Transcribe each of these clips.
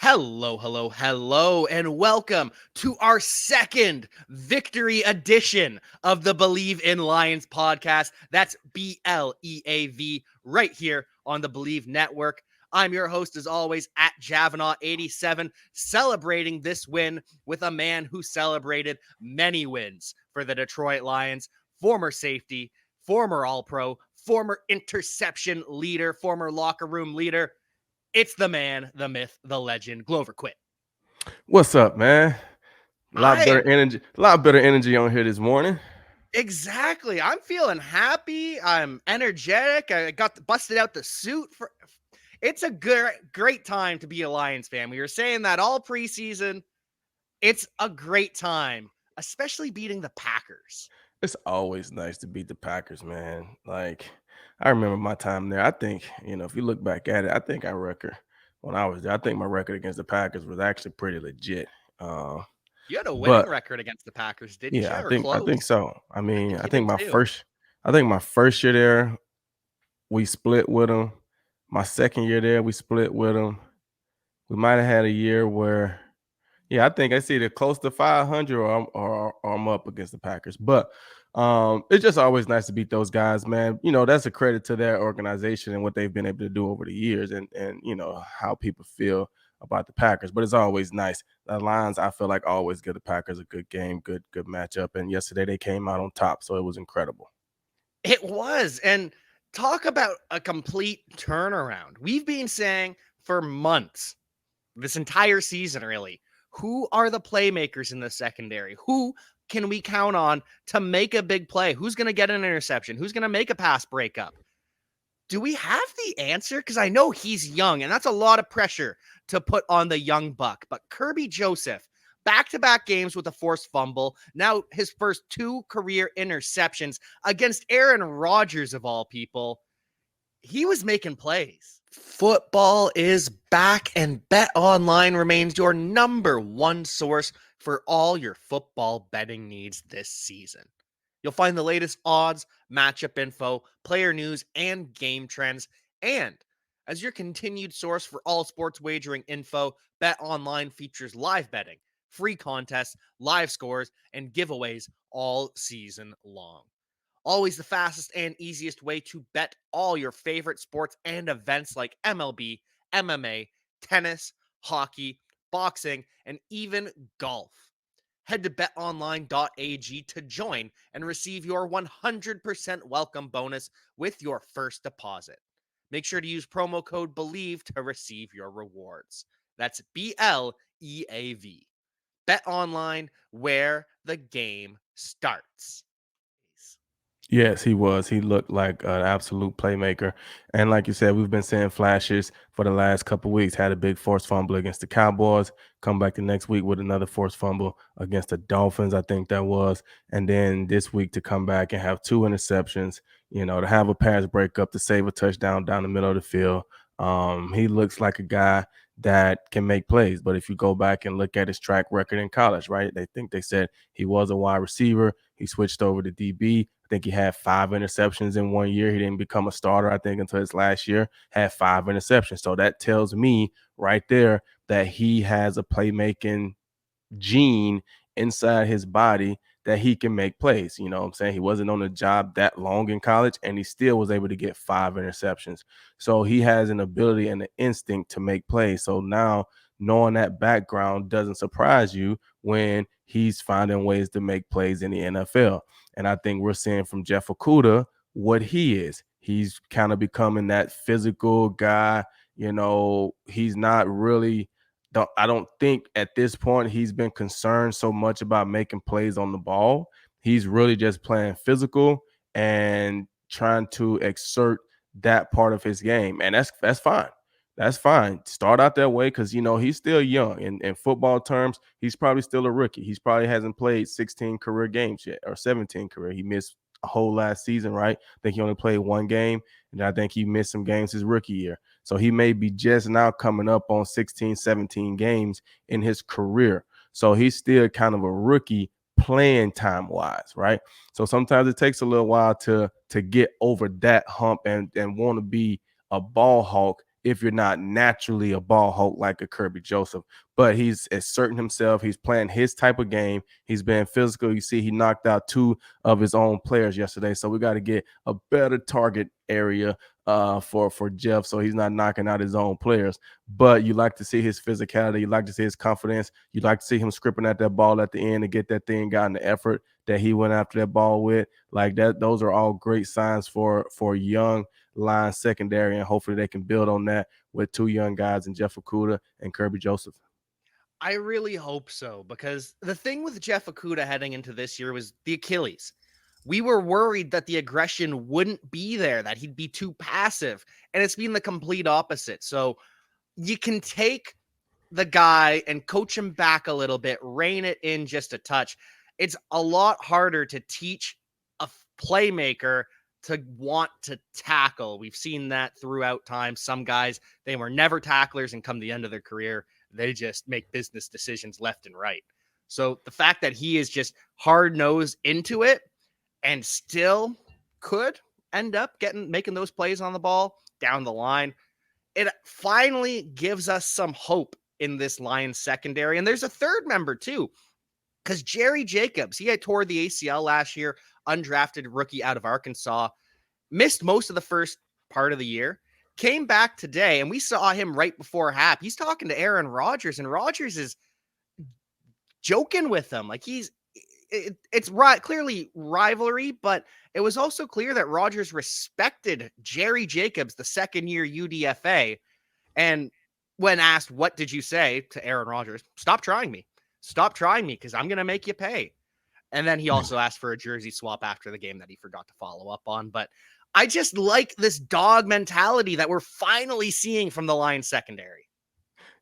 Hello, and welcome to our second victory edition of the Believe in Lions podcast. That's BLEAV right here on the Believe Network. I'm your host, as always, at Cavanagh87, celebrating this win with a man who celebrated many wins for the Detroit Lions, former safety, former All-Pro, former interception leader, former locker room leader. It's the man, the myth, the legend, Glover Quinn. What's up, man? A lot I better am energy. A lot better energy on here this morning. exactly. I'm feeling happy. I'm energetic. I busted out the suit for. It's a great time to be a Lions fan. We were saying that all preseason. It's a great time, especially beating the Packers. It's always nice to beat the Packers, man. I remember my time there. I think, if you look back at it, I think our record when I was there, I think my record against the Packers was actually pretty legit. Uh, You had a winning but record against the Packers, didn't you? yeah, Or I think close? so. I I mean, think you did too. I think my first year there, we split with them. My second year there, we split with them. We might have had a year where yeah, I think I see either close to 500 or I'm up against the Packers. But it's just always nice to beat those guys, man. That's a credit to their organization and what they've been able to do over the years and how people feel about the Packers. But it's always nice. The Lions, I feel like, always give the Packers a good game, good matchup. And yesterday they came out on top, so it was incredible. It was. And talk about a complete turnaround. We've been saying for months, this entire season, really, who are the playmakers in the secondary? Who can we count on to make a big play? Who's going to get an interception? Who's going to make a pass breakup? Do we have the answer? Because I know he's young, and that's a lot of pressure to put on the young buck. But Kerby Joseph, back-to-back games with a forced fumble, now his first two career interceptions against Aaron Rodgers, of all people. He was making plays. Football is back, and Bet Online remains your number one source for all your football betting needs this season. You'll find the latest odds, matchup info, player news, and game trends. And as your continued source for all sports wagering info, Bet Online features live betting, free contests, live scores, and giveaways all season long. Always the fastest and easiest way to bet all your favorite sports and events like MLB, MMA, tennis, hockey, boxing, and even golf. Head to betonline.ag to join and receive your 100% welcome bonus with your first deposit. Make sure to use promo code BELIEVE to receive your rewards. That's BLEAV. Bet online, where the game starts. Yes, he was. He looked like an absolute playmaker. And like you said, we've been seeing flashes for the last couple of weeks. Had a big forced fumble against the Cowboys, come back the next week with another forced fumble against the Dolphins, I think that was. And then this week to come back and have two interceptions, to have a pass breakup, to save a touchdown down the middle of the field. He looks like a guy that can make plays. But if you go back and look at his track record in college, right, they said he was a wide receiver. He switched over to DB. I think he had 5 interceptions in 1 year. He didn't become a starter, I think, until his last year, had 5 interceptions. So that tells me right there that he has a playmaking gene inside his body that he can make plays. You know what I'm saying? He wasn't on the job that long in college, and he still was able to get 5 interceptions. So he has an ability and an instinct to make plays. So now knowing that background doesn't surprise you when he's finding ways to make plays in the NFL. And I think we're seeing from Jeff Okudah what he is. He's kind of becoming that physical guy. He's not really I don't think at this point he's been concerned so much about making plays on the ball. He's really just playing physical and trying to exert that part of his game. And that's fine. That's fine. Start out that way because he's still young. In football terms, he's probably still a rookie. He's probably hasn't played 16 career games yet or 17 career. He missed a whole last season, right? I think he only played one game, and I think he missed some games his rookie year. So he may be just now coming up on 16, 17 games in his career. So he's still kind of a rookie playing time wise, right? So sometimes it takes a little while to get over that hump and want to be a ball hawk if you're not naturally a ball hawk like a Kerby Joseph. But he's asserting himself. He's playing his type of game. He's been physical. You see, he knocked out two of his own players yesterday. So we got to get a better target area for Jeff, so he's not knocking out his own players. But you like to see his physicality. You like to see his confidence. You like to see him scripting at that ball at the end to get that thing out in the effort that he went after that ball with. Like that, those are all great signs for young line secondary, and hopefully they can build on that with two young guys in Jeff Okudah and Kerby Joseph. I really hope so, because the thing with Jeff Okudah heading into this year was the Achilles. We were worried that the aggression wouldn't be there, that he'd be too passive, and it's been the complete opposite. So you can take the guy and coach him back a little bit, rein it in just a touch. It's a lot harder to teach a playmaker to want to tackle. We've seen that throughout time. Some guys, they were never tacklers, and come the end of their career, they just make business decisions left and right. So the fact that he is just hard nosed into it and still could end up making those plays on the ball down the line, it finally gives us some hope in this Lions secondary. And there's a third member too, because Jerry Jacobs, he had tore the ACL last year, undrafted rookie out of Arkansas, missed most of the first part of the year, came back today, and we saw him right before half. He's talking to Aaron Rodgers, and Rodgers is joking with him. Like it's right, clearly rivalry, but it was also clear that Rodgers respected Jerry Jacobs, the second year UDFA. And when asked, what did you say to Aaron Rodgers? Stop trying me. Stop trying me, because I'm going to make you pay. And then he also asked for a jersey swap after the game that he forgot to follow up on. But I just like this dog mentality that we're finally seeing from the Lions secondary.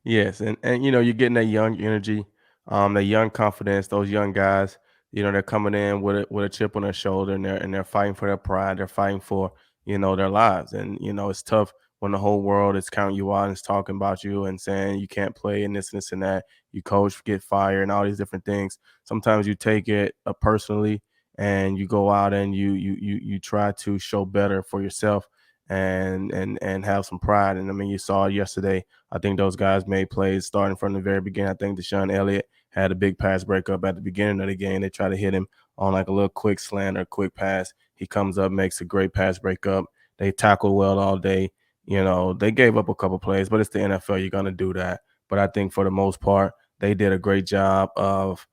Yes, and you're getting that young energy, that young confidence. Those young guys, they're coming in with a chip on their shoulder, and they're fighting for their pride. They're fighting for their lives, and it's tough when the whole world is counting you out and is talking about you and saying you can't play and this and that. You coach, get fired, and all these different things. Sometimes you take it personally, and you go out and you try to show better for yourself and have some pride. And I mean, you saw yesterday. I think those guys made plays starting from the very beginning. I think Deshaun Elliott had a big pass breakup at the beginning of the game. They try to hit him on like a little quick slant or quick pass. He comes up, makes a great pass breakup. They tackle well all day. They gave up a couple plays, but it's the NFL. You're going to do that. But I think for the most part, they did a great job of,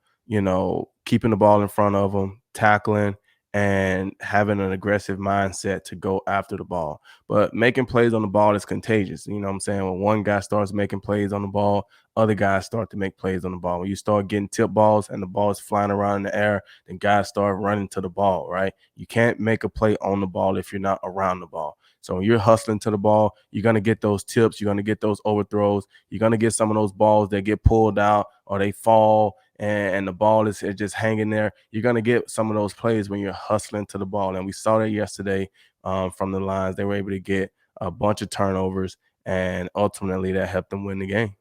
keeping the ball in front of them, tackling, and having an aggressive mindset to go after the ball. But making plays on the ball is contagious. You know what I'm saying? When one guy starts making plays on the ball, other guys start to make plays on the ball. When you start getting tip balls and the ball is flying around in the air, then guys start running to the ball, right? You can't make a play on the ball if you're not around the ball. So when you're hustling to the ball, you're going to get those tips. You're going to get those overthrows. You're going to get some of those balls that get pulled out or they fall and the ball is just hanging there. You're going to get some of those plays when you're hustling to the ball. And we saw that yesterday from the Lions. They were able to get a bunch of turnovers, and ultimately that helped them win the game.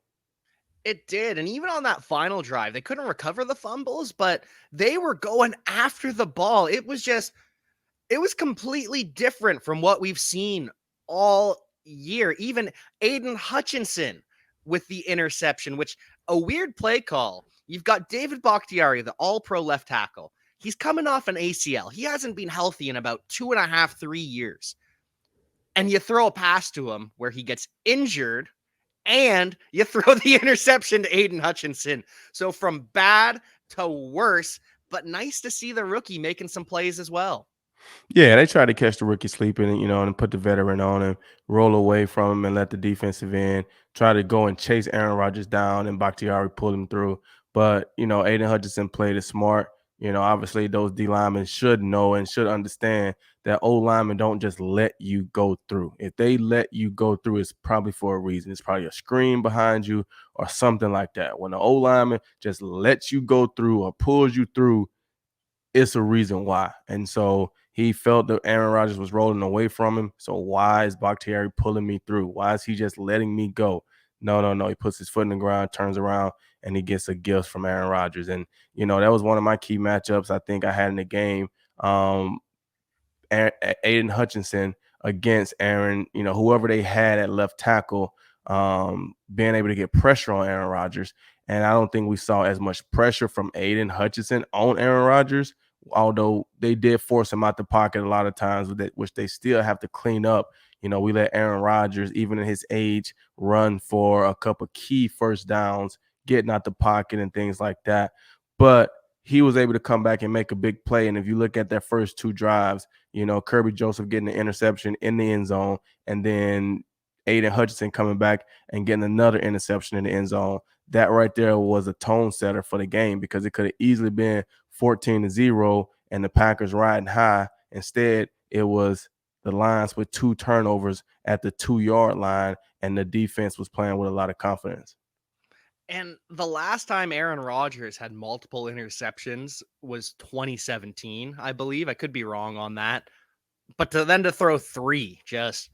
It did. And even on that final drive, they couldn't recover the fumbles, but they were going after the ball. It was completely different from what we've seen all year. Even Aidan Hutchinson with the interception, which a weird play call. You've got David Bakhtiari, the all-pro left tackle. He's coming off an ACL. He hasn't been healthy in about 2.5, 3 years. And you throw a pass to him where he gets injured, and you throw the interception to Aidan Hutchinson. So from bad to worse, but nice to see the rookie making some plays as well. Yeah, they try to catch the rookie sleeping, and put the veteran on him, roll away from him, and let the defensive end try to go and chase Aaron Rodgers down, and Bakhtiari pull him through. But Aiden Hutchinson played it smart. Obviously those D linemen should know and should understand that O linemen don't just let you go through. If they let you go through, it's probably for a reason. It's probably a screen behind you or something like that. When the O lineman just lets you go through or pulls you through, it's a reason why. And so he felt that Aaron Rodgers was rolling away from him. So why is Bakhtiari pulling me through? Why is he just letting me go? No, no, no. He puts his foot in the ground, turns around, and he gets a gift from Aaron Rodgers. And, that was one of my key matchups I think I had in the game. Aidan Hutchinson against Aaron, whoever they had at left tackle, being able to get pressure on Aaron Rodgers. And I don't think we saw as much pressure from Aidan Hutchinson on Aaron Rodgers, although they did force him out the pocket a lot of times, which they still have to clean up. We let Aaron Rodgers, even at his age, run for a couple key first downs, getting out the pocket and things like that. But he was able to come back and make a big play. And if you look at their first two drives, Kerby Joseph getting the interception in the end zone, and then Aidan Hutchinson coming back and getting another interception in the end zone. That right there was a tone setter for the game, because it could have easily been 14-0 and the Packers riding high. Instead, it was the Lions with 2 turnovers at the 2-yard line, and the defense was playing with a lot of confidence. And the last time Aaron Rodgers had multiple interceptions was 2017, I believe. I could be wrong on that. But to throw 3, just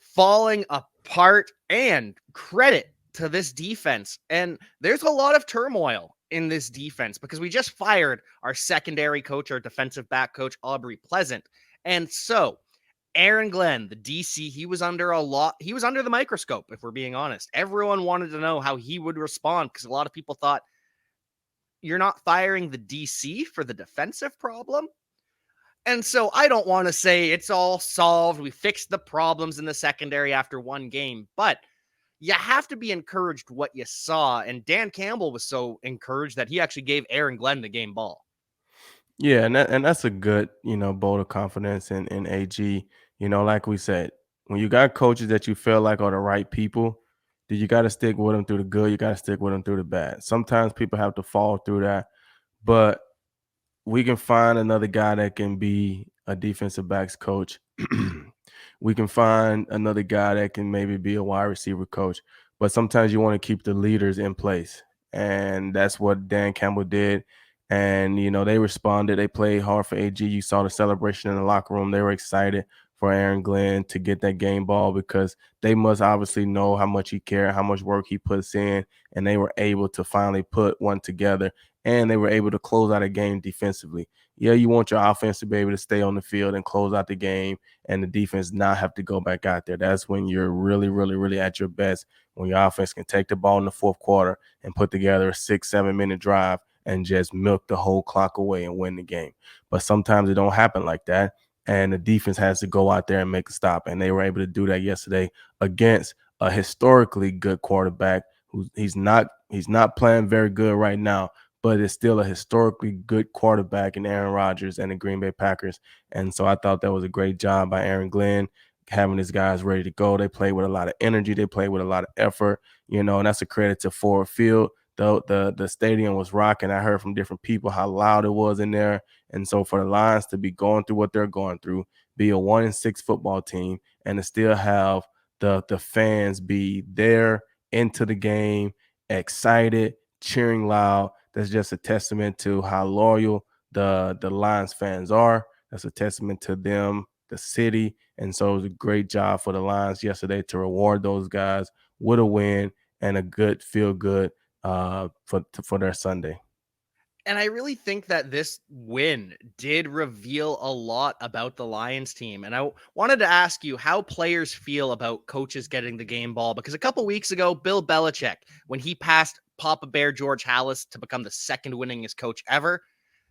falling apart, and credit to this defense. And there's a lot of turmoil in this defense because we just fired our secondary coach, our defensive back coach, Aubrey Pleasant. And so Aaron Glenn, the DC, he was under the microscope, if we're being honest. Everyone wanted to know how he would respond because a lot of people thought, you're not firing the DC for the defensive problem? And so I don't want to say it's all solved. We fixed the problems in the secondary after one game, but you have to be encouraged what you saw. And Dan Campbell was so encouraged that he actually gave Aaron Glenn the game ball. Yeah, and that's a good, vote of confidence in AG. Like we said, when you got coaches that you feel like are the right people, then you got to stick with them through the good. You got to stick with them through the bad. Sometimes people have to fall through that, but we can find another guy that can be a defensive backs coach. We can find another guy that can maybe be a wide receiver coach. But sometimes you want to keep the leaders in place. And that's what Dan Campbell did. And, they responded. They played hard for AG. You saw the celebration in the locker room. They were excited for Aaron Glenn to get that game ball, because they must obviously know how much he cares, how much work he puts in. And they were able to finally put one together, and they were able to close out a game defensively. Yeah, you want your offense to be able to stay on the field and close out the game, and the defense not have to go back out there. That's when you're really, really, really at your best, when your offense can take the ball in the fourth quarter and put together a 6-7 minute drive and just milk the whole clock away and win the game. But sometimes it don't happen like that, and the defense has to go out there and make a stop, and they were able to do that yesterday against a historically good quarterback who he's not playing very good right now, but it's still a historically good quarterback in Aaron Rodgers and the Green Bay Packers. And so I thought that was a great job by Aaron Glenn, having his guys ready to go. They play with a lot of energy. They play with a lot of effort, and that's a credit to Ford Field. The stadium was rocking. I heard from different people how loud it was in there. And so for the Lions to be going through what they're going through, be a 1-6 football team, and to still have the fans be there into the game, excited, cheering loud, that's just a testament to how loyal the Lions fans are. That's a testament to them, the city. And so it was a great job for the Lions yesterday to reward those guys with a win and a good feel good for their Sunday. And I really think that this win did reveal a lot about the Lions team. And I wanted to ask you how players feel about coaches getting the game ball, because a couple weeks ago, Bill Belichick, when he passed Papa Bear George Halas to become the second winningest coach ever,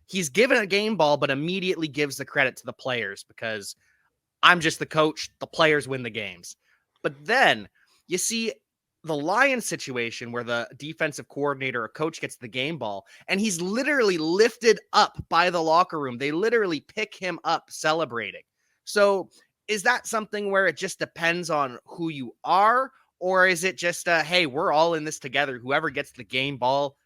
he's given a game ball, but immediately gives the credit to the players because I'm just the coach. The players win the games. But then you see the Lions situation where the defensive coordinator or coach gets the game ball and he's literally lifted up by the locker room. They literally pick him up celebrating. So is that something where it just depends on who you are? Or is it just, hey, we're all in this together. Whoever gets the game ball,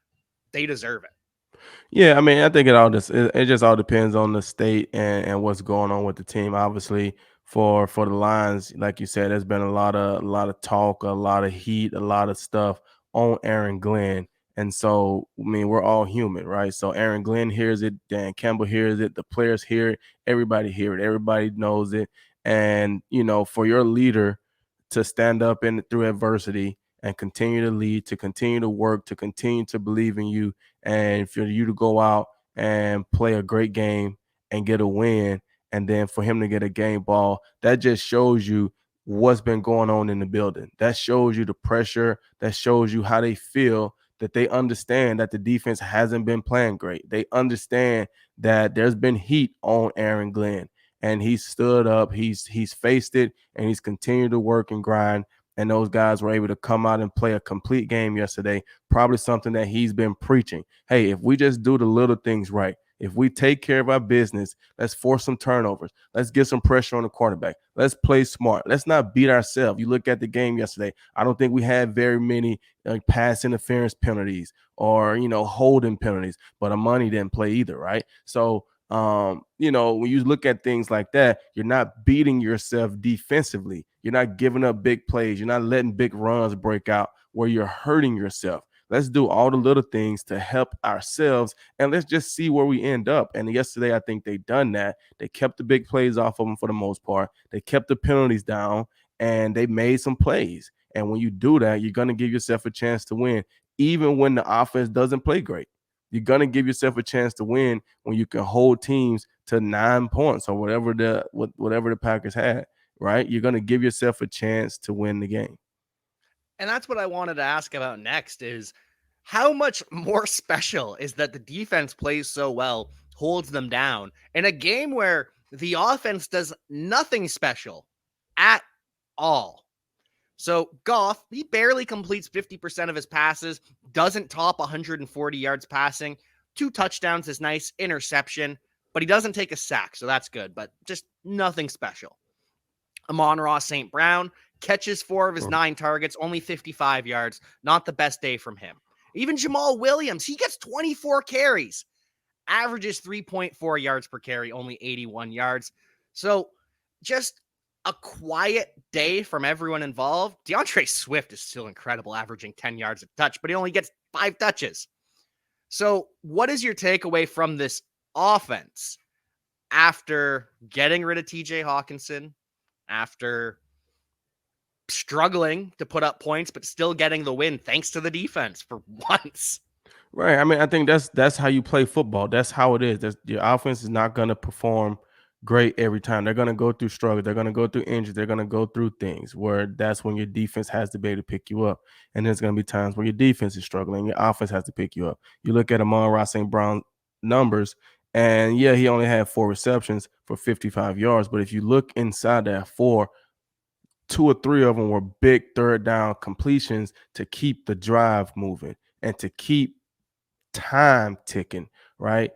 they deserve it. Yeah, I mean, I think it just all depends on the state and what's going on with the team. Obviously, for the Lions, like you said, there's been a lot of talk, a lot of heat, a lot of stuff on Aaron Glenn. And so, I mean, we're all human, right? So Aaron Glenn hears it, Dan Campbell hears it, the players hear it, everybody hear it, everybody knows it. And for your leader to stand up in through adversity and continue to lead, to continue to work, to continue to believe in you, and for you to go out and play a great game and get a win and then for him to get a game ball, that just shows you what's been going on in the building. That shows you the pressure. That shows you how they feel, that they understand that the defense hasn't been playing great. They understand that there's been heat on Aaron Glenn, and he's stood up, he's faced it, and he's continued to work and grind. And those guys were able to come out and play a complete game yesterday. Probably something that he's been preaching. Hey, if we just do the little things right, if we take care of our business, let's force some turnovers. Let's get some pressure on the quarterback. Let's play smart. Let's not beat ourselves. You look at the game yesterday. I don't think we had very many pass interference penalties or holding penalties, but Amani didn't play either, right? So when you look at things like that, you're not beating yourself defensively. You're not giving up big plays. You're not letting big runs break out where you're hurting yourself. Let's do all the little things to help ourselves, and let's just see where we end up. And yesterday, I think they done that. They kept the big plays off of them for the most part. They kept the penalties down, and they made some plays. And when you do that, you're going to give yourself a chance to win, even when the offense doesn't play great. You're going to give yourself a chance to win when you can hold teams to 9 points or whatever the Packers had, right? You're going to give yourself a chance to win the game. And that's what I wanted to ask about next is how much more special is that the defense plays so well, holds them down in a game where the offense does nothing special at all. So Goff, he barely completes 50% of his passes, doesn't top 140 yards passing. 2 touchdowns is nice, interception, but he doesn't take a sack, so that's good, but just nothing special. Amon-Ra St. Brown catches 4 of his 9 targets, only 55 yards. Not the best day from him. Even Jamal Williams, he gets 24 carries, averages 3.4 yards per carry, only 81 yards. So just a quiet day from everyone involved. DeAndre Swift is still incredible, averaging 10 yards a touch, but he only gets 5 touches. So what is your takeaway from this offense after getting rid of TJ Hawkinson, after struggling to put up points, but still getting the win thanks to the defense for once? Right. I mean, I think that's how you play football. That's how it is. Your offense is not going to perform great every time. They're going to go through struggles. They're going to go through injuries. They're going to go through things where that's when your defense has to be able to pick you up. And there's going to be times where your defense is struggling. Your offense has to pick you up. You look at Amon-Ra St. Brown numbers, and yeah, he only had 4 receptions for 55 yards. But if you look inside that 4, 2 or 3 of them were big third down completions to keep the drive moving and to keep time ticking, right?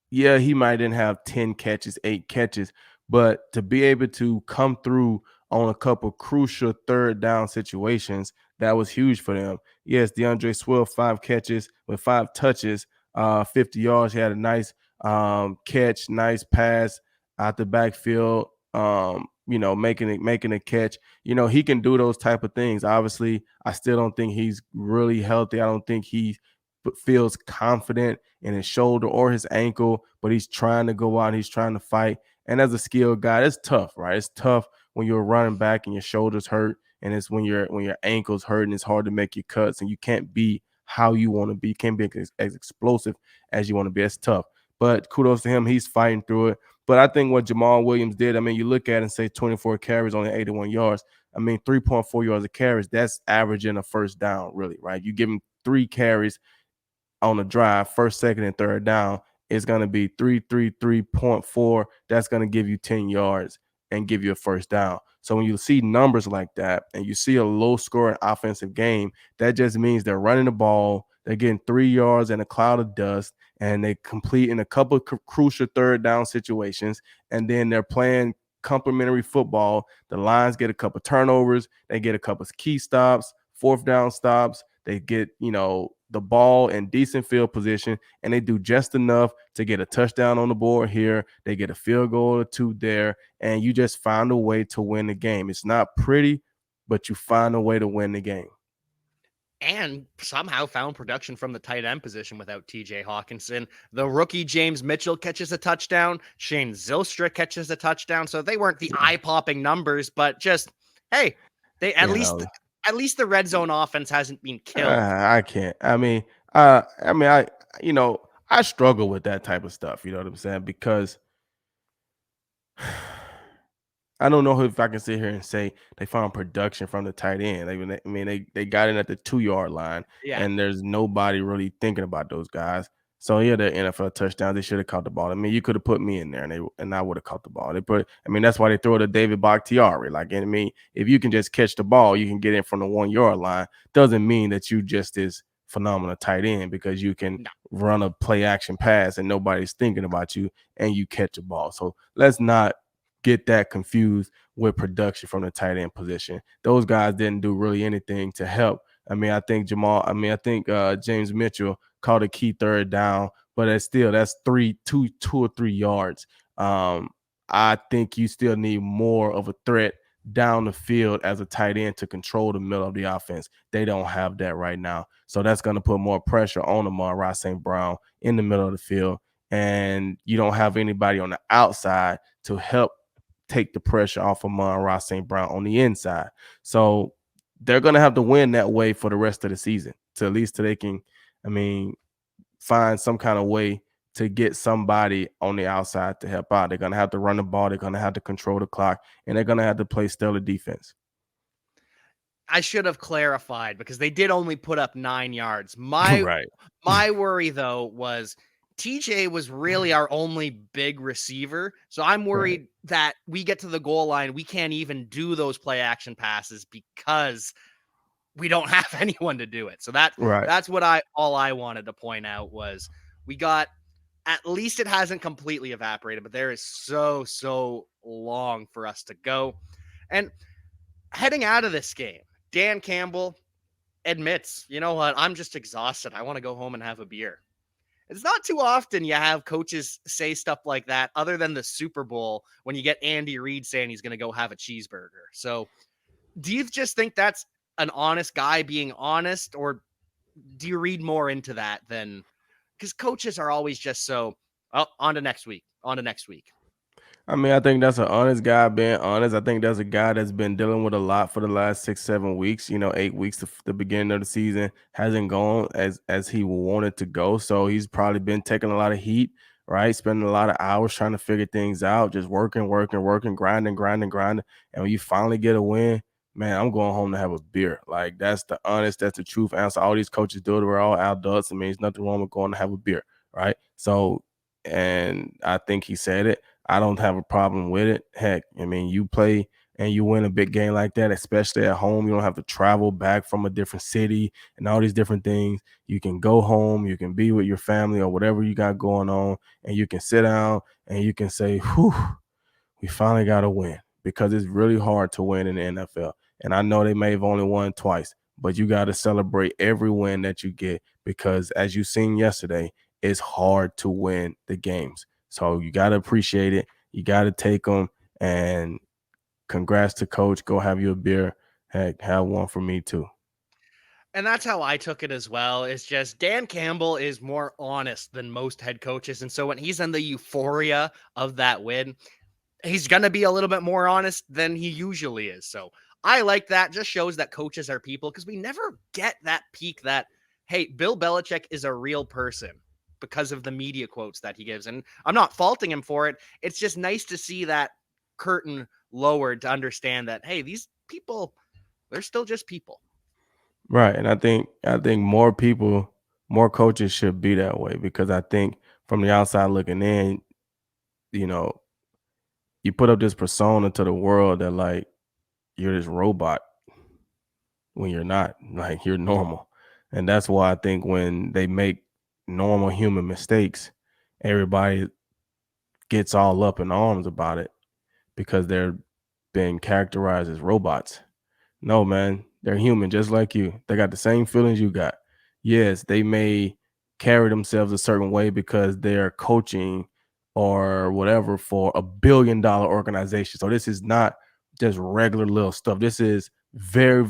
Yeah, he might didn't have 10 catches, 8 catches, but to be able to come through on a couple crucial third down situations, that was huge for them. Yes, DeAndre Swift, 5 catches with 5 touches, 50 yards. He had a nice catch, nice pass out the backfield, making a catch. He can do those type of things. Obviously, I still don't think he's really healthy. I don't think he feels confident in his shoulder or his ankle, but he's trying to go out and he's trying to fight. And as a skilled guy, it's tough, right? It's tough when you're running back and your shoulders hurt, and it's when your ankles hurt and it's hard to make your cuts, and you can't be how you want to be. You can't be as explosive as you want to be. It's tough. But kudos to him. He's fighting through it. But I think what Jamal Williams did, I mean, you look at it and say 24 carries, only 81 yards. I mean, 3.4 yards of carries, that's averaging a first down, really, right? You give him 3 carries on the drive, first, second, and third down, is going to be 333.4. That's going to give you 10 yards and give you a first down. So when you see numbers like that and you see a low scoring offensive game, that just means they're running the ball, they're getting 3 yards in a cloud of dust, and they complete in a couple of crucial third down situations, and then they're playing complementary football. The Lions get a couple turnovers, they get a couple key stops, fourth down stops, they get, the ball in decent field position, and they do just enough to get a touchdown on the board here. They get a field goal or 2 there, and you just find a way to win the game. It's not pretty, but you find a way to win the game. And somehow found production from the tight end position without TJ Hawkinson. The rookie James Mitchell catches a touchdown. Shane Zylstra catches a touchdown. So they weren't the eye-popping numbers, but just, hey, they at least the red zone offense hasn't been killed. I can't. I struggle with that type of stuff. You know what I'm saying? Because I don't know if I can sit here and say they found production from the tight end. I mean, they got in at the 2 yard line, Yeah. and there's nobody really thinking about those guys. So yeah, the NFL touchdown. They should have caught the ball. I mean, you could have put me in there, and I would have caught the ball. I mean, that's why they throw it to David Bakhtiari. Like, I mean, if you can just catch the ball, you can get in from the 1 yard line. Doesn't mean that you just is phenomenal tight end because you can No. run a play action pass and nobody's thinking about you and you catch a ball. So let's not get that confused with production from the tight end position. Those guys didn't do really anything to help. I think James Mitchell caught a key third down, but that's 2 or 3 yards. Um, I think you still need more of a threat down the field as a tight end to control the middle of the offense. They don't have that right now. So that's going to put more pressure on Amon-Ra St. Brown in the middle of the field. And you don't have anybody on the outside to help take the pressure off of Amon-Ra St. Brown on the inside. So they're going to have to win that way for the rest of the season, to at least till they can, I mean, find some kind of way to get somebody on the outside to help out. They're going to have to run the ball. They're going to have to control the clock, and they're going to have to play stellar defense. I should have clarified because they did only put up 9 yards. My Right. my worry though was TJ was really our only big receiver. So I'm Right. worried that we get to the goal line, we can't even do those play action passes because we don't have anyone to do it. So Right. that's what all I wanted to point out was we got, at least it hasn't completely evaporated, but there is so long for us to go. And heading out of this game, Dan Campbell admits, you know what, I'm just exhausted. I want to go home and have a beer. It's not too often you have coaches say stuff like that, other than the Super Bowl when you get Andy Reid saying he's going to go have a cheeseburger. So, do you just think that's an honest guy being honest, or do you read more into that than, because coaches are always just so, oh, on to next week, on to next week. I mean, I think that's an honest guy being honest. I think that's a guy that's been dealing with a lot for the last 6, 7 weeks. 8 weeks to the beginning of the season hasn't gone as he wanted to go. So he's probably been taking a lot of heat, right? Spending a lot of hours trying to figure things out, just working, grinding. And when you finally get a win, man, I'm going home to have a beer. Like that's the truth answer. All these coaches do it. We're all adults. I mean, there's nothing wrong with going to have a beer, right? So, and I think he said it. I don't have a problem with it. Heck, I mean, you play and you win a big game like that, especially at home. You don't have to travel back from a different city and all these different things. You can go home, you can be with your family or whatever you got going on, and you can sit down and you can say, whew, we finally got a win, because it's really hard to win in the NFL. And I know they may have only won twice, but you got to celebrate every win that you get, because as you seen yesterday, it's hard to win the games. So you got to appreciate it. You got to take them. And congrats to coach. Go have you a beer. Heck, have one for me too. And that's how I took it as well. It's just Dan Campbell is more honest than most head coaches. And so when he's in the euphoria of that win, he's going to be a little bit more honest than he usually is. So I like that. Just shows that coaches are people, because we never get that peak that, hey, Bill Belichick is a real person because of the media quotes that he gives. And I'm not faulting him for it. It's just nice to see that curtain lowered to understand that, hey, these people, they're still just people. Right. And I think more coaches should be that way, because I think from the outside looking in, you know, you put up this persona to the world that like you're this robot when you're not. Like, you're normal. And that's why I think when they make normal human mistakes, everybody gets all up in arms about it, because they're being characterized as robots. No, man, they're human just like you. They got the same feelings you got. Yes, they may carry themselves a certain way because they're coaching or whatever for $1 billion organization. So this is not just regular little stuff. This is very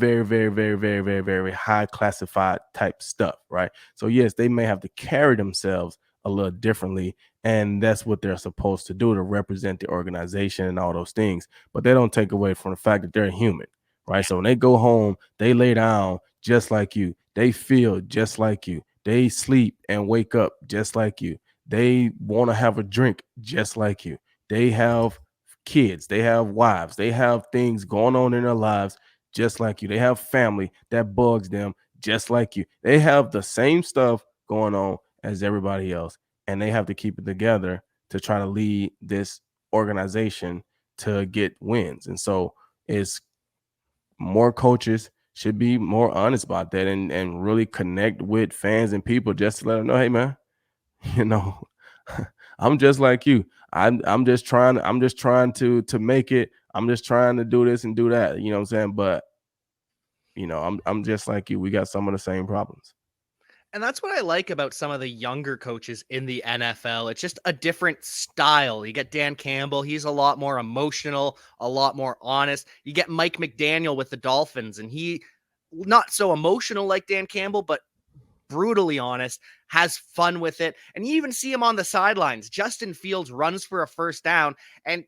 high classified type stuff, right? So yes, they may have to carry themselves a little differently, and that's what they're supposed to do, to represent the organization and all those things. But they don't take away from the fact that they're human, right? So when they go home, they lay down just like you. They feel just like you. They sleep and wake up just like you. They want to have a drink just like you. They have kids, they have wives, they have things going on in their lives just like you. They have family that bugs them just like you. They have the same stuff going on as everybody else, and they have to keep it together to try to lead this organization to get wins. And so it's more coaches should be more honest about that and really connect with fans and people just to let them know, hey man, you know, I'm just like you. I'm just trying to make it. I'm just trying to do this and do that. You know what I'm saying? But I'm just like you. We got some of the same problems. And that's what I like about some of the younger coaches in the NFL. It's just a different style. You get Dan Campbell, he's a lot more emotional, a lot more honest. You get Mike McDaniel with the Dolphins, and he not so emotional like Dan Campbell, but brutally honest, has fun with it. And you even see him on the sidelines. Justin Fields runs for a first down, and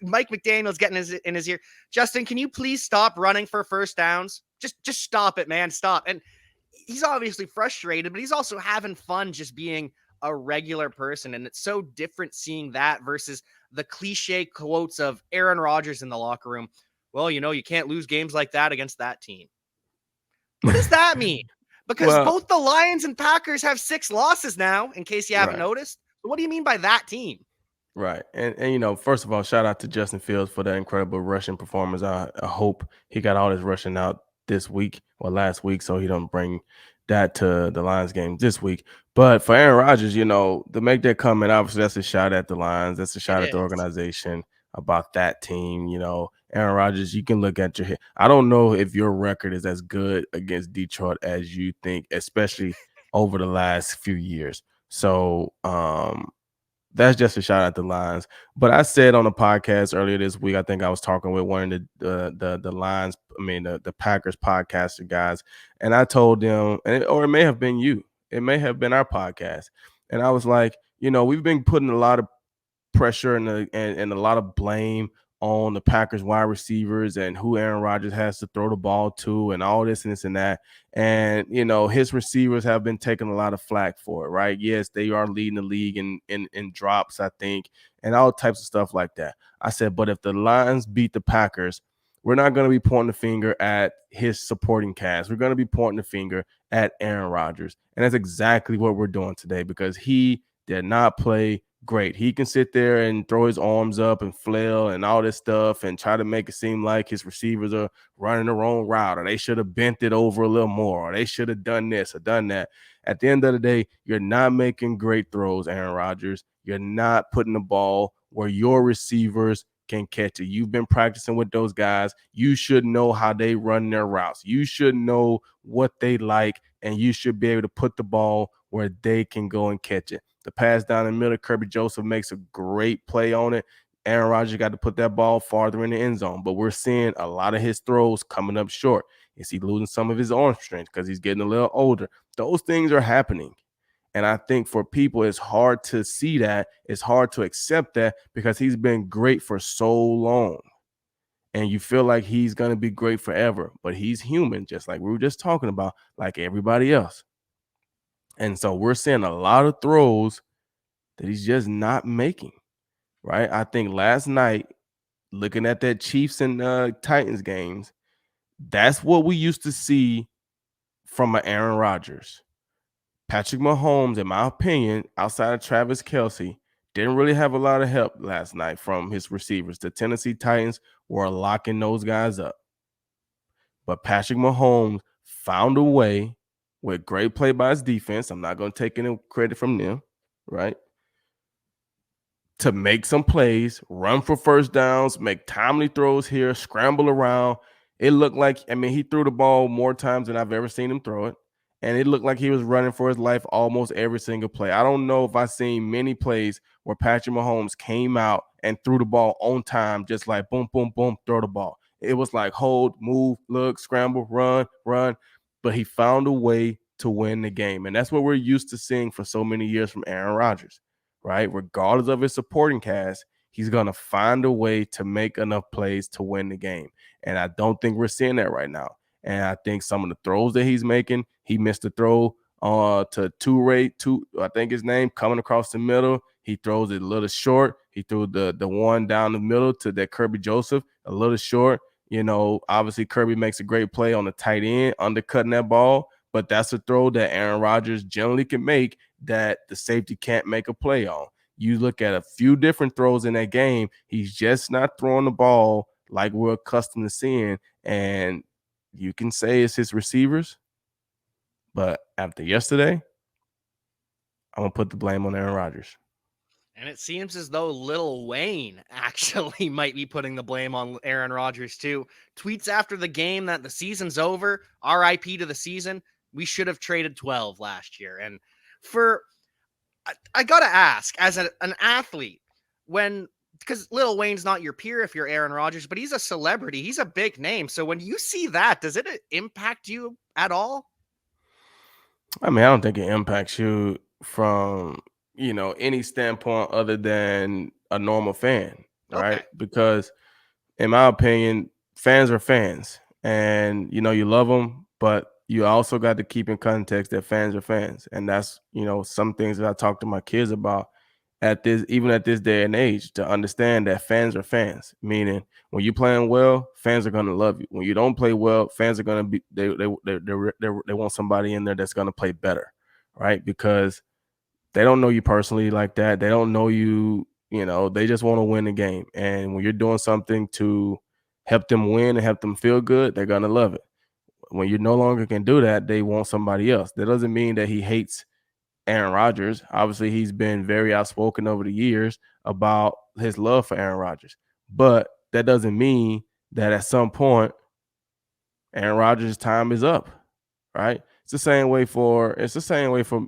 Mike McDaniel's getting in his ear. Justin, can you please stop running for first downs? Just stop it, man. Stop. And he's obviously frustrated, but he's also having fun just being a regular person. And it's so different seeing that versus the cliche quotes of Aaron Rodgers in the locker room. Well, you can't lose games like that against that team. What does that mean? Because Well, both the Lions and Packers have 6 losses now, in case you haven't right. noticed. What do you mean by that team? Right. And first of all, shout out to Justin Fields for that incredible rushing performance. I hope he got all his rushing out this week or last week so he don't bring that to the Lions game this week. But for Aaron Rodgers, to make that comment, obviously that's a shot at the Lions. That's a It shot at the is. organization about that team. Aaron Rodgers, you can look at your head. I don't know if your record is as good against Detroit as you think, especially over the last few years. So that's just a shot at the Lions. But I said on a podcast earlier this week, I think I was talking with one of the Lions, the Packers podcaster guys, and I told them, or it may have been you, it may have been our podcast, and I was like, we've been putting a lot of pressure and a lot of blame on the Packers wide receivers and who Aaron Rodgers has to throw the ball to and all this and this and that. And his receivers have been taking a lot of flack for it, right? Yes, they are leading the league in drops, I think, and all types of stuff like that. I said, but if the Lions beat the Packers, we're not going to be pointing the finger at his supporting cast. We're going to be pointing the finger at Aaron Rodgers. And that's exactly what we're doing today because he did not play great. He can sit there and throw his arms up and flail and all this stuff and try to make it seem like his receivers are running the wrong route or they should have bent it over a little more or they should have done this or done that. At the end of the day, you're not making great throws, Aaron Rodgers. You're not putting the ball where your receivers can catch it. You've been practicing with those guys. You should know how they run their routes. You should know what they like, and you should be able to put the ball where they can go and catch it. The pass down the middle, Kerby Joseph makes a great play on it. Aaron Rodgers got to put that ball farther in the end zone, but we're seeing a lot of his throws coming up short. Is he losing some of his arm strength because he's getting a little older? Those things are happening. And I think for people, it's hard to see that. It's hard to accept that because he's been great for so long. And you feel like he's going to be great forever. But he's human, just like we were just talking about, like everybody else. And so we're seeing a lot of throws that he's just not making, right? I think last night, looking at that Chiefs and Titans games, that's what we used to see from an Aaron Rodgers. Patrick Mahomes, in my opinion, outside of Travis Kelce, didn't really have a lot of help last night from his receivers. The Tennessee Titans were locking those guys up. But Patrick Mahomes found a way with great play by his defense. I'm not going to take any credit from them, right? To make some plays, run for first downs, make timely throws here, scramble around. It looked like, he threw the ball more times than I've ever seen him throw it. And it looked like he was running for his life almost every single play. I don't know if I've seen many plays where Patrick Mahomes came out and threw the ball on time, just like boom, boom, boom, throw the ball. It was like hold, move, look, scramble, run, run. But he found a way to win the game. And that's what we're used to seeing for so many years from Aaron Rodgers, right? Regardless of his supporting cast, he's going to find a way to make enough plays to win the game. And I don't think we're seeing that right now. And I think some of the throws that he's making, he missed a throw to I think his name, coming across the middle. He throws it a little short. He threw the one down the middle to that Kerby Joseph, a little short. Obviously Kerby makes a great play on the tight end, undercutting that ball, but that's a throw that Aaron Rodgers generally can make that the safety can't make a play on. You look at a few different throws in that game, he's just not throwing the ball like we're accustomed to seeing. And you can say it's his receivers, but after yesterday, I'm going to put the blame on Aaron Rodgers. And it seems as though Lil Wayne actually might be putting the blame on Aaron Rodgers too. Tweets after the game that the season's over, RIP to the season. We should have traded 12 last year. And I gotta ask, as an athlete, because Lil Wayne's not your peer if you're Aaron Rodgers, but he's a celebrity. He's a big name. So when you see that, does it impact you at all? I mean, I don't think it impacts you from, any standpoint other than a normal fan, Okay. right? Because in my opinion, fans are fans, and you love them, but you also got to keep in context that fans are fans, and that's some things that I talk to my kids about even at this day and age, to understand that fans are fans. Meaning, when you're playing well, fans are gonna love you. When you don't play well, fans are gonna be they want somebody in there that's gonna play better, right? Because they don't know you personally like that. They don't know you, they just want to win the game. And when you're doing something to help them win and help them feel good, they're going to love it. When you no longer can do that, they want somebody else. That doesn't mean that he hates Aaron Rodgers. Obviously, he's been very outspoken over the years about his love for Aaron Rodgers. But that doesn't mean that at some point Aaron Rodgers' time is up, right? It's the same way for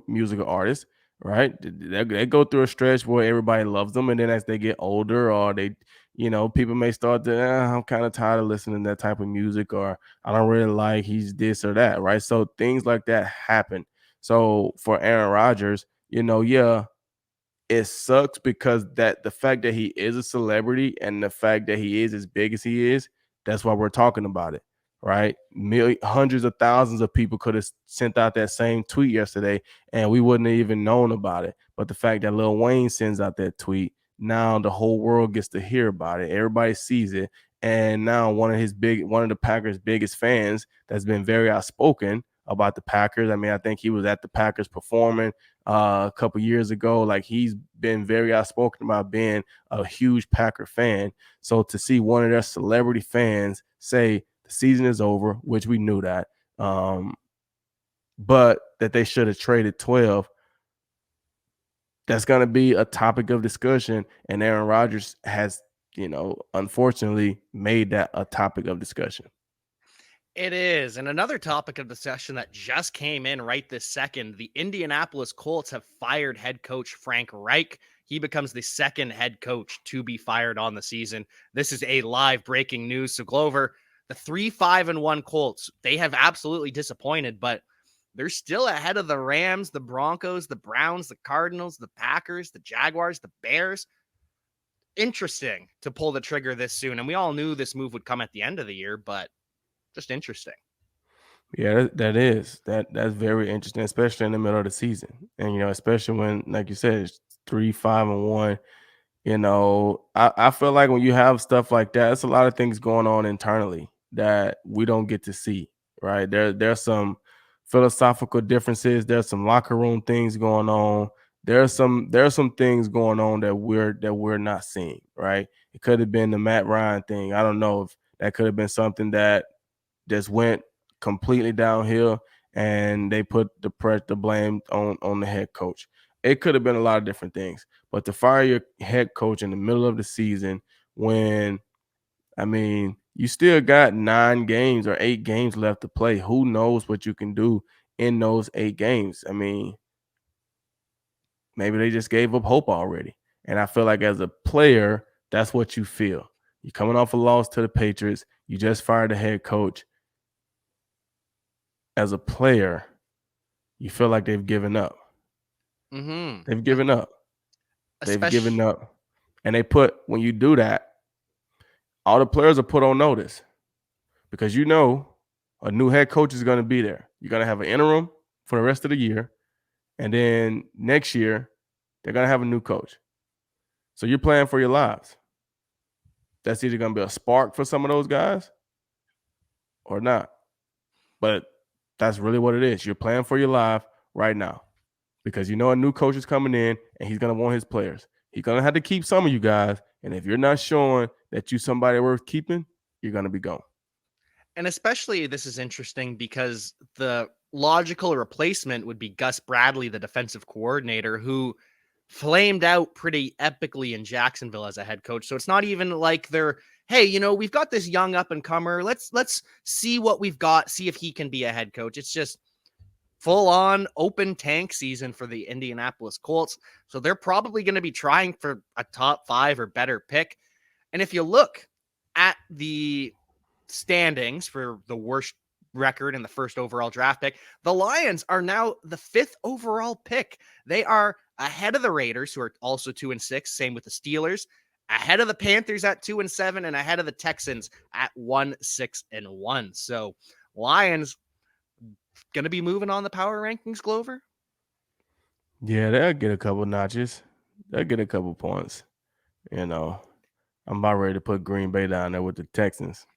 musical artists, right? They go through a stretch where everybody loves them, and then as they get older, or people may start to, I'm kind of tired of listening to that type of music, or I don't really like he's this or that, right? So things like that happen. So for Aaron Rodgers, yeah, it sucks because that the fact that he is a celebrity and the fact that he is as big as he is, that's why we're talking about it, right? Hundreds of thousands of people could have sent out that same tweet yesterday and we wouldn't have even known about it. But the fact that Lil Wayne sends out that tweet, now the whole world gets to hear about it. Everybody sees it. And now one of the Packers' biggest fans that's been very outspoken about the Packers. I mean, I think he was at the Packers performing a couple years ago. Like, he's been very outspoken about being a huge Packer fan. So to see one of their celebrity fans say the season is over, which we knew that, but that they should have traded 12, that's going to be a topic of discussion. And Aaron Rodgers has, unfortunately made that a topic of discussion. It is. And another topic of discussion that just came in right this second, the Indianapolis Colts have fired head coach Frank Reich. He becomes the second head coach to be fired on the season. This is a live breaking news. So Glover, the 3-5-1 Colts, they have absolutely disappointed, but they're still ahead of the Rams, the Broncos, the Browns, the Cardinals, the Packers, the Jaguars, the Bears. Interesting to pull the trigger this soon. And we all knew this move would come at the end of the year, but just interesting. Yeah, that's very interesting, especially in the middle of the season, and especially when, like you said, it's 3-5-1. I feel like when you have stuff like that, it's a lot of things going on internally that we don't get to see. Right there's some philosophical differences. There's some locker room things going on. There's some things going on that we're not seeing. Right, it could have been the Matt Ryan thing. I don't know if that could have been something that just went completely downhill, and they put the blame on the head coach. It could have been a lot of different things, but to fire your head coach in the middle of the season, when, I mean, you still got 9 games or 8 games left to play. Who knows what you can do in those 8 games? I mean, maybe they just gave up hope already. And I feel like as a player, that's what you feel. You're coming off a loss to the Patriots. You just fired the head coach. As a player, you feel like they've given up. Mm-hmm. They've given up. They've given Especially, up. And when you do that, all the players are put on notice, because a new head coach is going to be there. You're going to have an interim for the rest of the year. And then next year, they're going to have a new coach. So you're playing for your lives. That's either going to be a spark for some of those guys or not. But that's really what it is. You're playing for your life right now because you know a new coach is coming in and he's going to want his players. He's going to have to keep some of you guys. And if you're not showing that you're somebody worth keeping, you're going to be gone. And especially this is interesting because the logical replacement would be Gus Bradley, the defensive coordinator, who flamed out pretty epically in Jacksonville as a head coach. So it's not even like they're, hey, we've got this young up and comer. Let's see what we've got, see if he can be a head coach. It's just full on open tank season for the Indianapolis Colts. So they're probably going to be trying for a top 5 or better pick. And if you look at the standings for the worst record in the first overall draft pick, the Lions are now the 5th overall pick. They are ahead of the Raiders, who are also 2-6. Same with the Steelers, ahead of the Panthers at 2-7, and ahead of the Texans at 1-6-1. So Lions going to be moving on the power rankings, Glover. Yeah, they'll get a couple notches. They'll get a couple points. I'm about ready to put Green Bay down there with the Texans.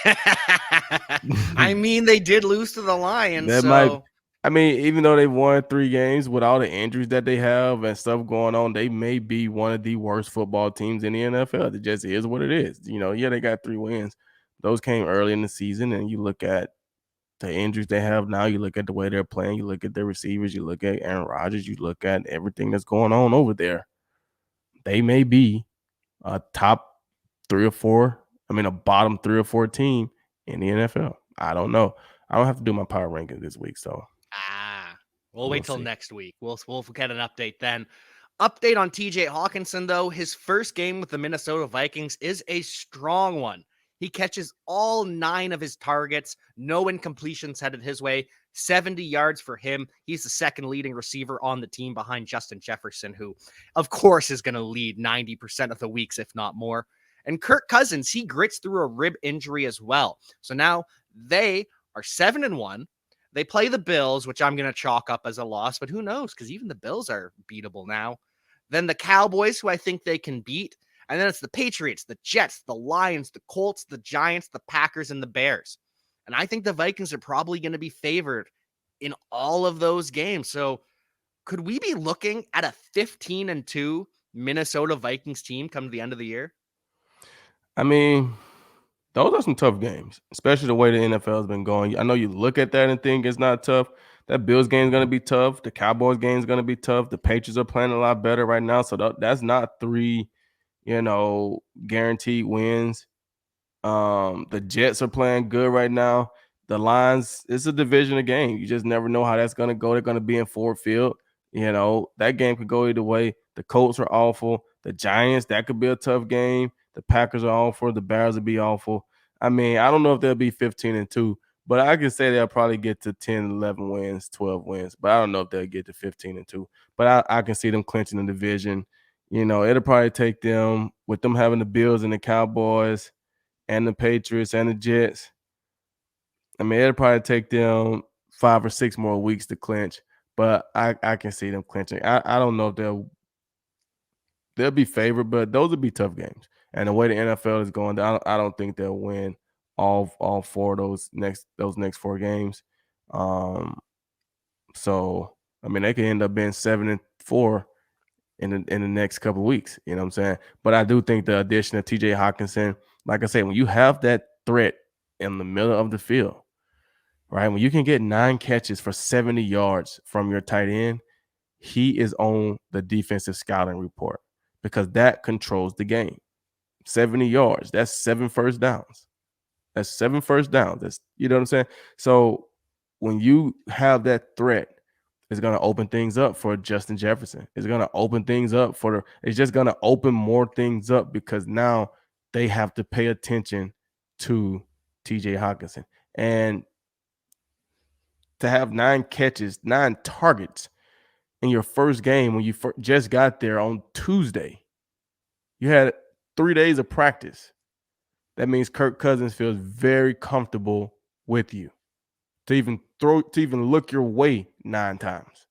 I mean, they did lose to the Lions, That so even though they won 3 games with all the injuries that they have and stuff going on, they may be one of the worst football teams in the NFL. It just is what it is. Yeah, they got 3 wins. Those came early in the season, and you look at the injuries they have now, you look at the way they're playing, you look at their receivers, you look at Aaron Rodgers, you look at everything that's going on over there. They may be a top 3 or 4, a bottom 3 or 4 team in the NFL. I don't know. I don't have to do my power rankings this week, so we'll we'll wait till see. next week. We'll get an update then. Update on TJ Hawkinson, though. His first game with the Minnesota Vikings is a strong one. He catches all 9 of his targets. No incompletions headed his way. 70 yards for him. He's the second leading receiver on the team behind Justin Jefferson, who, of course, is going to lead 90% of the weeks, if not more. And Kirk Cousins, he grits through a rib injury as well. So now they are 7-1. They play the Bills, which I'm going to chalk up as a loss, but who knows? Because even the Bills are beatable now. Then the Cowboys, who I think they can beat. And then it's the Patriots, the Jets, the Lions, the Colts, the Giants, the Packers, and the Bears. And I think the Vikings are probably going to be favored in all of those games. So could we be looking at a 15-2 Minnesota Vikings team come to the end of the year? Those are some tough games, especially the way the NFL has been going. I know you look at that and think it's not tough. That Bills game is going to be tough. The Cowboys game is going to be tough. The Patriots are playing a lot better right now. So that's not 3, guaranteed wins. The Jets are playing good right now. The Lions, it's a division of game. You just never know how that's going to go. They're going to be in Ford Field. That game could go either way. The Colts are awful. The Giants, that could be a tough game. The Packers are awful. The Bears will be awful. I don't know if they'll be 15-2, but I can say they'll probably get to 10, 11 wins, 12 wins. But I don't know if they'll get to 15-2. But I can see them clinching the division. It'll probably take them, with them having the Bills and the Cowboys and the Patriots and the Jets. It'll probably take them 5 or 6 more weeks to clinch, but I can see them clinching. I don't know if they'll be favored, but those would be tough games. And the way the NFL is going, I don't think they'll win all 4 of those next 4 games. So they could end up being 7-4 in the next couple of weeks. You know what I'm saying? But I do think the addition of TJ Hawkinson, like I said, when you have that threat in the middle of the field, right? When you can get 9 catches for 70 yards from your tight end, he is on the defensive scouting report because that controls the game. 70 yards, that's 7 first downs. That's 7 first downs. That's, you know what I'm saying? So when you have that threat, it's going to open things up for Justin Jefferson. It's going to open things up it's just going to open more things up because now they have to pay attention to TJ Hawkinson. And to have 9 catches, 9 targets in your first game when you just got there on Tuesday, you had 3 days of practice. That means Kirk Cousins feels very comfortable with you to even look your way 9 times.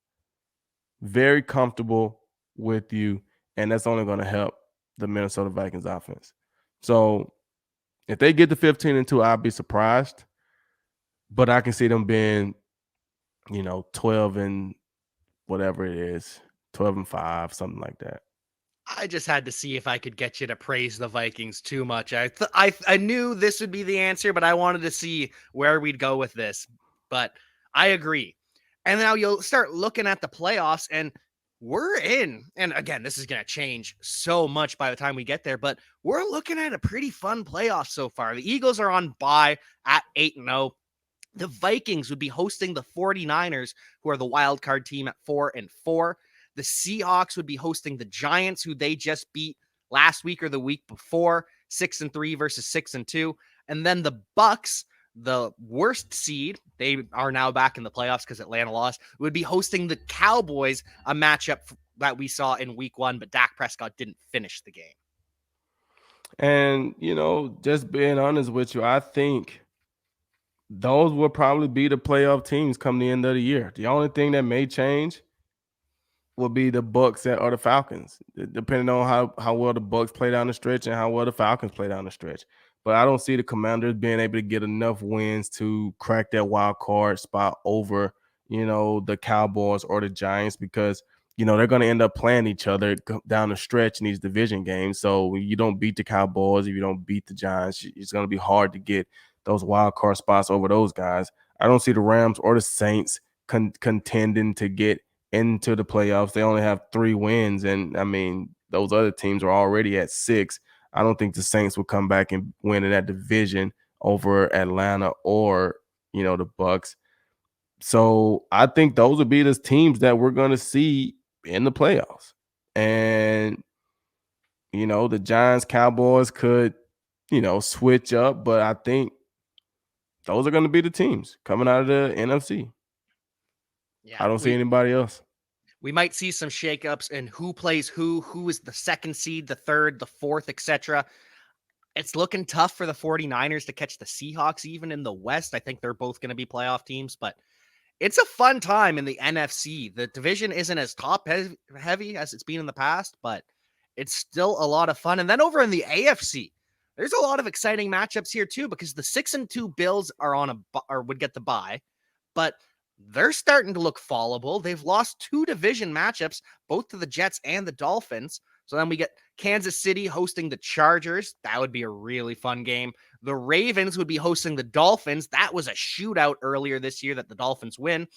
Very comfortable with you, and that's only going to help the Minnesota Vikings offense. So if they get to 15-2, I'll be surprised. But I can see them being, 12 and whatever it is, 12-5, something like that. I just had to see if I could get you to praise the Vikings too much. I knew this would be the answer, but I wanted to see where we'd go with this. But I agree. And now you'll start looking at the playoffs, and we're in. And again, this is going to change so much by the time we get there, but we're looking at a pretty fun playoff so far. The Eagles are on bye at 8-0. The Vikings would be hosting the 49ers, who are the wild card team at 4-4. The Seahawks would be hosting the Giants, who they just beat last week or the week before, 6-3 versus 6-2. And then the Bucks, the worst seed, they are now back in the playoffs because Atlanta lost, would be hosting the Cowboys, a matchup that we saw in week 1, but Dak Prescott didn't finish the game. And, just being honest with you, I think those will probably be the playoff teams come the end of the year. The only thing that may change will be the Bucks or the Falcons, depending on how well the Bucks play down the stretch and how well the Falcons play down the stretch. But I don't see the Commanders being able to get enough wins to crack that wild card spot over, the Cowboys or the Giants, because they're going to end up playing each other down the stretch in these division games. So when you don't beat the Cowboys, if you don't beat the Giants, it's going to be hard to get those wild card spots over those guys. I don't see the Rams or the Saints contending to get into the playoffs. They only have 3 wins, and I mean, those other teams are already at 6. I don't think the Saints will come back and win in that division over Atlanta or, the Bucks. So I think those would be the teams that we're going to see in the playoffs. And, the Giants, Cowboys could, switch up, but I think those are going to be the teams coming out of the NFC. Yeah, I don't see anybody else. we might see some shakeups in who plays who is the second seed, the third, the fourth, etc. It's looking tough for the 49ers to catch the Seahawks even in the West. I think they're both going to be playoff teams, but it's a fun time in the NFC. The division isn't as top heavy as it's been in the past, but it's still a lot of fun. And then over in the AFC, there's a lot of exciting matchups here too, because the 6-2 Bills are would get the bye, but they're starting to look fallable. They've lost 2 division matchups, both to the Jets and the Dolphins. So then we get Kansas City hosting the Chargers. That would be a really fun game. The Ravens would be hosting the Dolphins. That was a shootout earlier this year that the Dolphins win.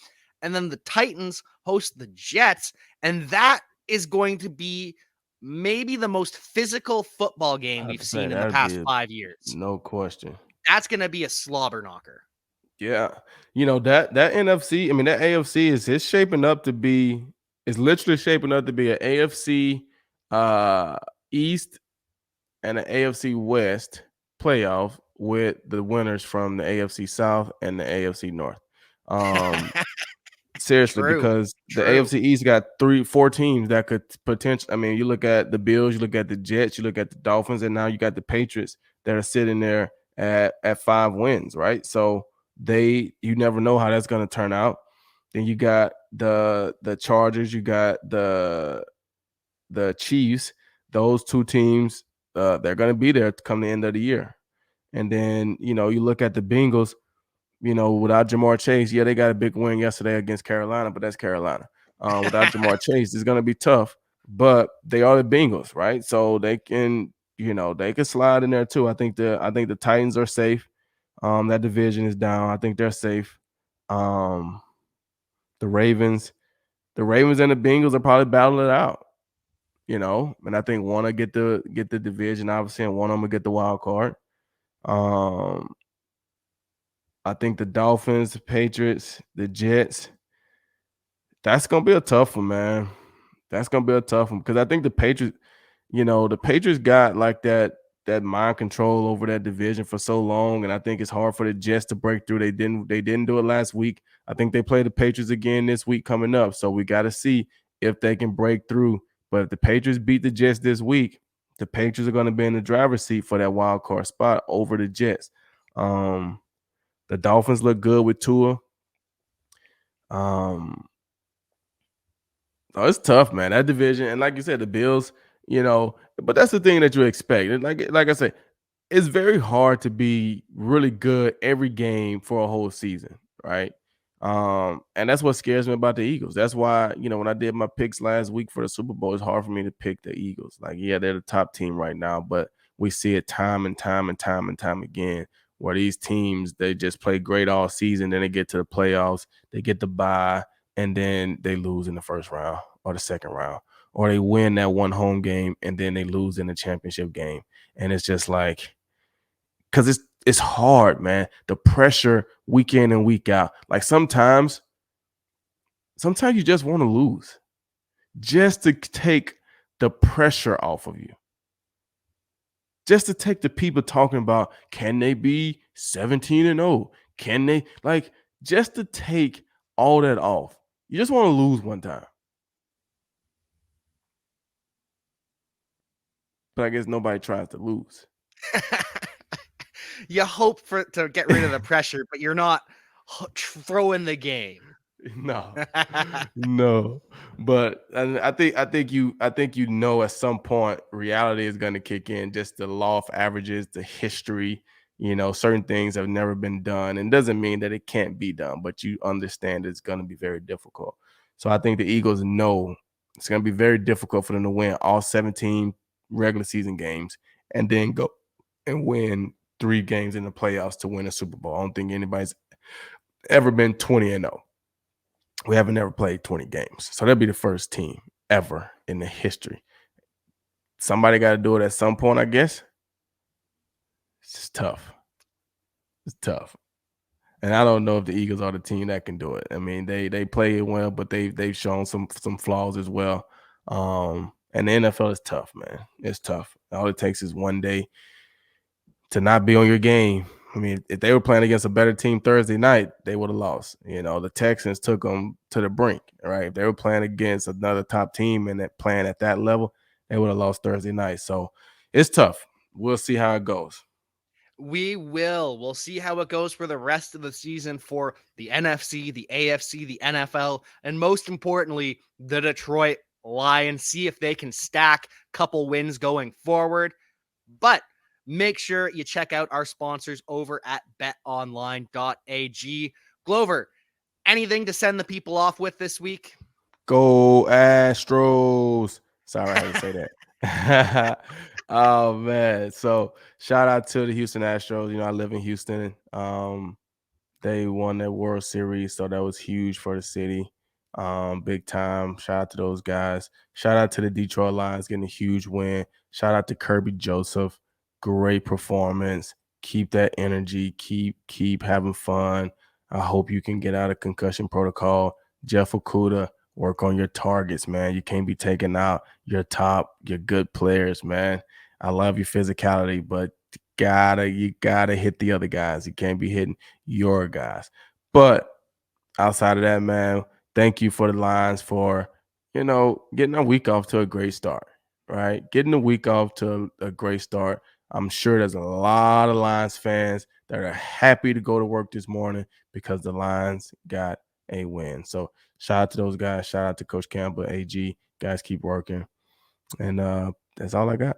And then the Titans host the Jets. And that is going to be maybe the most physical football game we've seen in the past 5 years. No question. That's going to be a slobber knocker. Yeah. That NFC, I mean, that AFC it's shaping up to be, it's literally shaping up to be an AFC East and an AFC West playoff with the winners from the AFC South and the AFC North. Seriously, because the AFC East got 3-4 teams that could potentially, I mean, you look at the Bills, you look at the Jets, you look at the Dolphins, and now you got the Patriots that are sitting there at 5 wins, right? So you never know how that's going to turn out. Then you got the Chargers, you got the Chiefs. Those 2 teams, they're going to be there to come the end of the year. And then, you look at the Bengals, without Jamar Chase, yeah, they got a big win yesterday against Carolina, but that's Carolina. Without Jamar Chase, it's going to be tough, but they are the Bengals, right? So they can, they can slide in there too. I think the Titans are safe. That division is down. I think they're safe. The Ravens and the Bengals are probably battling it out, and I think one will get the division, obviously, and one of them will get the wild card. I think the Dolphins, the Patriots, the Jets, that's going to be a tough one, man. That's going to be a tough one because I think the Patriots, the Patriots got like that mind control over that division for so long, and I think it's hard for the Jets to break through. They didn't do it last week. I think they play the Patriots again this week coming up, so we got to see if they can break through. But if the Patriots beat the Jets this week, the Patriots are going to be in the driver's seat for that wild card spot over the Jets. The Dolphins look good with Tua. Oh, it's tough, man. That division, and like you said, the Bills, you know. But that's the thing that you expect. And like I said, it's very hard to be really good every game for a whole season, right? And that's what scares me about the Eagles. That's why, when I did my picks last week for the Super Bowl, it's hard for me to pick the Eagles. Like, yeah, they're the top team right now, but we see it time and time and time and time again where these teams they just play great all season, then they get to the playoffs, they get the bye, and then they lose in the first round or the second round, or they win that one home game and then they lose in the championship game. And it's just like, because it's hard, man. The pressure week in and week out. Like sometimes you just want to lose just to take the pressure off of you. Just to take the people talking about can they be 17-0? Can they just to take all that off? You just want to lose one time. But I guess nobody tries to lose. You hope to get rid of the pressure, but you're not throwing the game. No, no, but I think at some point reality is going to kick in. Just the law of averages, the history. Certain things have never been done, and doesn't mean that it can't be done, but you understand it's going to be very difficult. So I think the Eagles know it's going to be very difficult for them to win all 17 regular season games and then go and win 3 games in the playoffs to win a Super Bowl. I don't think anybody's ever been 20-0. We haven't ever played 20 games. So that'd be the first team ever in the history. Somebody got to do it at some point, I guess. It's just tough. It's tough. And I don't know if the Eagles are the team that can do it. I mean, they play it well, but they've shown some flaws as well. And the NFL is tough, man. It's tough. All it takes is one day to not be on your game. I mean, if they were playing against a better team Thursday night, they would have lost. The Texans took them to the brink, right? If they were playing against another top team and that playing at that level, they would have lost Thursday night. So it's tough. We'll see how it goes. We will. We'll see how it goes for the rest of the season for the NFC, the AFC, the NFL, and most importantly, the Detroit Lions. See if they can stack a couple wins going forward. But make sure you check out our sponsors over at betonline.ag. Glover, anything to send the people off with this week? Go Astros. Sorry, I had to say that. Oh man. So shout out to the Houston Astros. I live in Houston. They won that World Series, so that was huge for the city. Big time. Shout out to those guys. Shout out to the Detroit Lions getting a huge win. Shout out to Kerby Joseph. Great performance. Keep that energy. Keep having fun. I hope you can get out of concussion protocol. Jeff Okuda, work on your targets, man. You can't be taking out your good players, man. I love your physicality, but you gotta hit the other guys. You can't be hitting your guys. But outside of that, man, thank you for the Lions for, getting a week off to a great start, right? Getting a week off to a great start. I'm sure there's a lot of Lions fans that are happy to go to work this morning because the Lions got a win. So shout out to those guys. Shout out to Coach Campbell, AG. Guys, keep working. And that's all I got.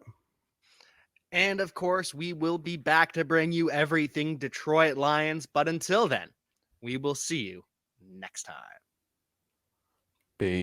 And of course, we will be back to bring you everything Detroit Lions. But until then, we will see you next time.